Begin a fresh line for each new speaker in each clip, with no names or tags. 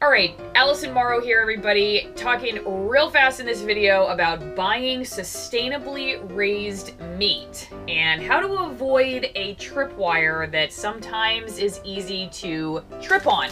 All right, Allison Morrow here, everybody, talking real fast in this video about buying sustainably raised meat and how to avoid a tripwire that sometimes is easy to trip on.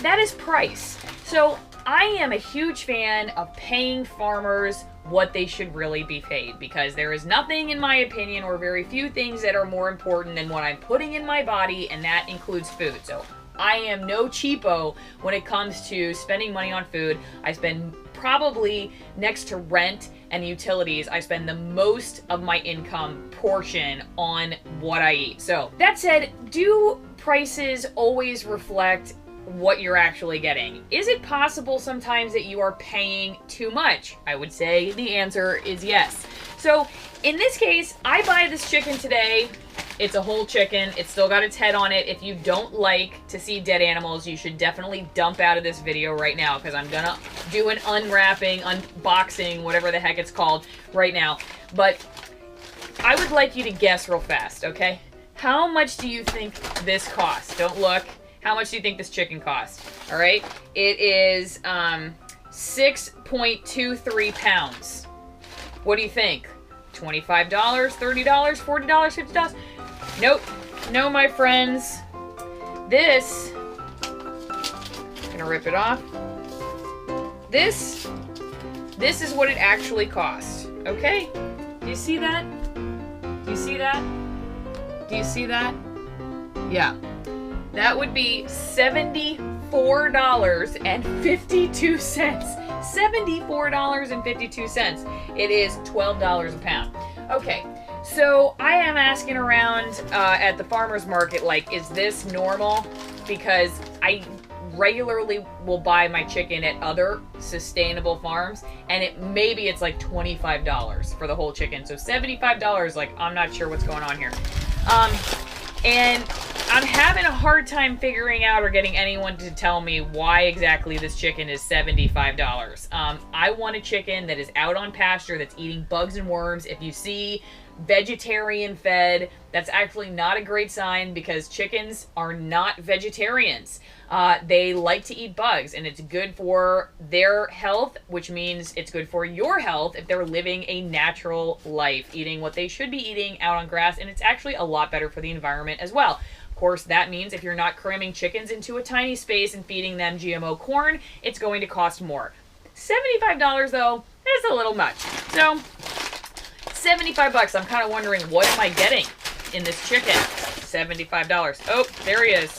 That is price. So I am a huge fan of paying farmers what they should really be paid, because there is nothing, in my opinion, or very few things that are more important than what I'm putting in my body, and that includes food. So I am no cheapo when it comes to spending money on food. I spend probably, next to rent and utilities, I spend the most of my income portion on what I eat. So that said, do prices always reflect what you're actually getting? Is it possible sometimes that you are paying too much? I would say the answer is yes. So in this case, I buy this chicken today. It's a whole chicken. It's still got its head on it. If you don't like to see dead animals, you should definitely dump out of this video right now, because I'm gonna do an unwrapping, unboxing, whatever the heck it's called right now. But I would like you to guess real fast, okay? How much do you think this costs? Don't look. How much do you think this chicken cost? All right, it is 6.23 pounds. What do you think? $25, $30, $40, $50? Nope. No, my friends. This, I'm gonna rip it off. This is what it actually costs. Okay? Do you see that? Do you see that? Do you see that? Yeah. That would be $74.52. $74.52. It is $12 a pound. Okay, so I am asking around at the farmer's market, like, is this normal? Because I regularly will buy my chicken at other sustainable farms, and maybe it's like $25 for the whole chicken. So $75, like, I'm not sure what's going on here. And I'm having a hard time figuring out or getting anyone to tell me why exactly this chicken is $75. I want a chicken that is out on pasture, that's eating bugs and worms. If you see vegetarian fed, that's actually not a great sign, because chickens are not vegetarians. They like to eat bugs, and it's good for their health, which means it's good for your health if they're living a natural life, eating what they should be eating out on grass, and it's actually a lot better for the environment as well. Of course, that means if you're not cramming chickens into a tiny space and feeding them GMO corn, it's going to cost more. $75 though, is a little much. So, 75 bucks. I'm kind of wondering, what am I getting in this chicken? $75. Oh, there he is.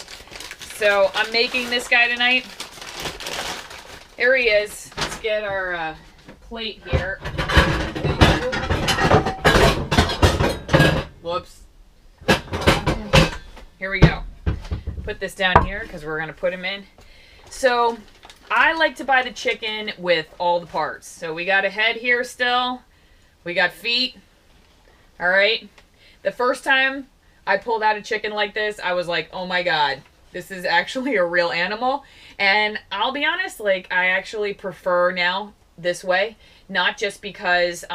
So I'm making this guy tonight. Here he is. Let's get our plate here. Whoops. Here we go. Put this down here because we're going to put him in. So I like to buy the chicken with all the parts. So we got a head here still. We got feet. All right. The first time I pulled out a chicken like this, I was like, oh my God, this is actually a real animal. And I'll be honest, like, I actually prefer now this way. Not just because,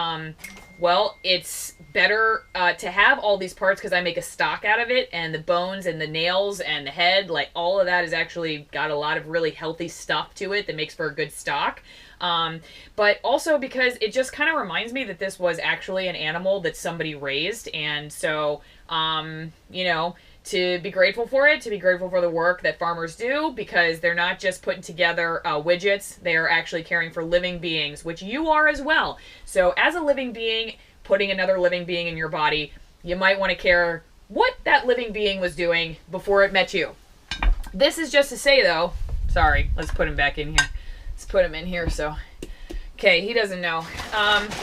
well, it's better to have all these parts because I make a stock out of it, and the bones and the nails and the head, like, all of that has actually got a lot of really healthy stuff to it that makes for a good stock. But also because it just kind of reminds me that this was actually an animal that somebody raised. And so, you know, to be grateful for it, to be grateful for the work that farmers do, because they're not just putting together widgets, they are actually caring for living beings, which you are as well. So as a living being, putting another living being in your body, you might want to care what that living being was doing before it met you. This is just to say, though, sorry, let's put him back in here. Let's put him in here so, okay, he doesn't know,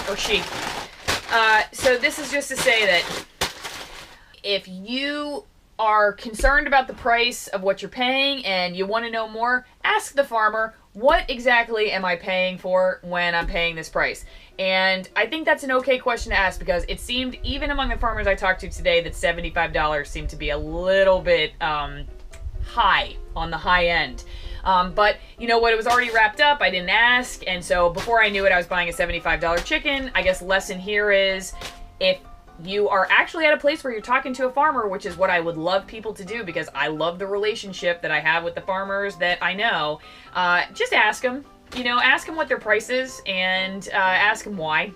or she. So this is just to say that if you are concerned about the price of what you're paying and you want to know more, ask the farmer, what exactly am I paying for when I'm paying this price? And I think that's an okay question to ask, because it seemed, even among the farmers I talked to today, that $75 seemed to be a little bit high, on the high end. But you know what, it was already wrapped up, I didn't ask, and so before I knew it, I was buying a $75 chicken. I guess lesson here is, if you are actually at a place where you're talking to a farmer, which is what I would love people to do because I love the relationship that I have with the farmers that I know. Just ask them, ask them what their price is and ask them why.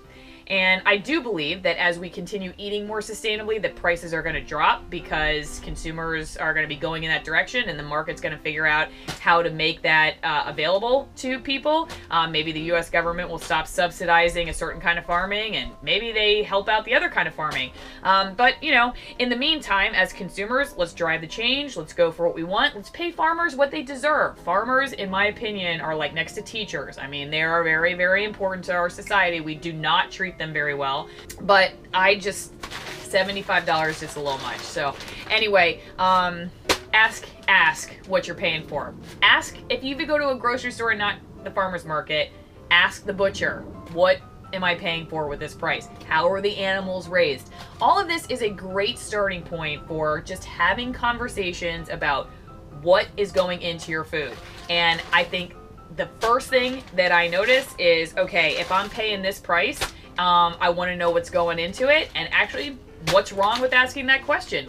And I do believe that as we continue eating more sustainably, that prices are going to drop because consumers are going to be going in that direction, and the market's going to figure out how to make that available to people. Maybe the U.S. government will stop subsidizing a certain kind of farming, and maybe they help out the other kind of farming. But, in the meantime, as consumers, let's drive the change. Let's go for what we want. Let's pay farmers what they deserve. Farmers, in my opinion, are like next to teachers. I mean, they are very, very important to our society. We do not treat them very well, but $75 is just a little much. So anyway, ask what you're paying for. Ask if you go to a grocery store and not the farmer's market, ask the butcher, what am I paying for with this price? How are the animals raised? All of this is a great starting point for just having conversations about what is going into your food. And I think the first thing that I notice is, okay, if I'm paying this price, I want to know what's going into it, and actually, what's wrong with asking that question?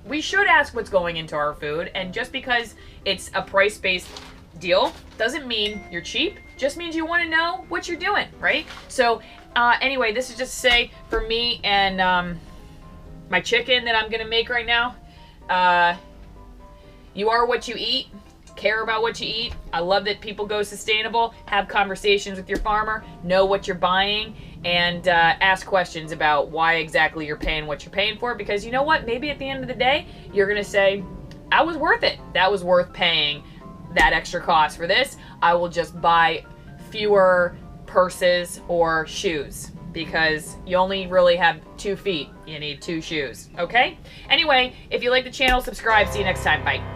We should ask what's going into our food, and just because it's a price-based deal doesn't mean you're cheap, just means you want to know what you're doing, right? So, anyway, this is just to say, for me and my chicken that I'm going to make right now, you are what you eat. Care about what you eat. I love that people go sustainable, have conversations with your farmer, know what you're buying, and ask questions about why exactly you're paying what you're paying for, because you know what? Maybe at the end of the day, you're going to say, I was worth it. That was worth paying that extra cost for this. I will just buy fewer purses or shoes because you only really have 2 feet. You need 2 shoes, okay? Anyway, if you like the channel, subscribe. See you next time. Bye.